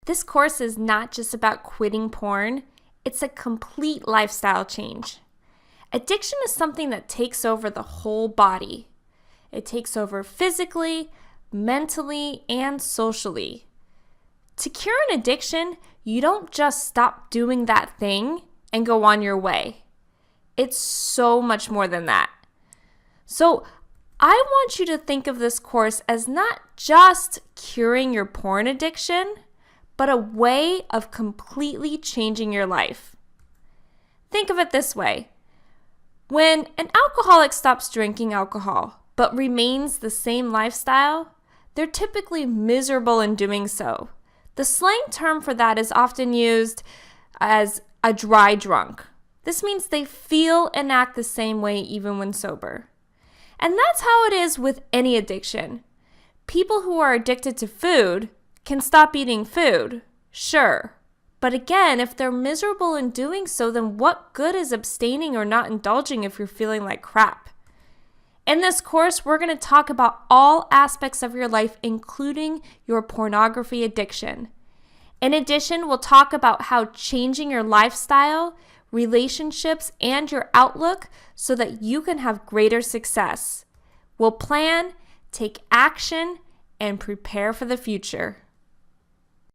This course is not just about quitting porn, it's a complete lifestyle change. Addiction is something that takes over the whole body. It takes over physically, mentally, and socially. To cure an addiction, you don't just stop doing that thing and go on your way. It's so much more than that. So I want you to think of this course as not just curing your porn addiction, but a way of completely changing your life. Think of it this way. When an alcoholic stops drinking alcohol, but remains the same lifestyle, they're typically miserable in doing so. The slang term for that is often used as a dry drunk. This means they feel and act the same way even when sober. And that's how it is with any addiction. People who are addicted to food can stop eating food, sure. But again, if they're miserable in doing so, then what good is abstaining or not indulging if you're feeling like crap? In this course, we're going to talk about all aspects of your life, including your pornography addiction. In addition, we'll talk about how changing your lifestyle, relationships, and your outlook so that you can have greater success. We'll plan, take action, and prepare for the future.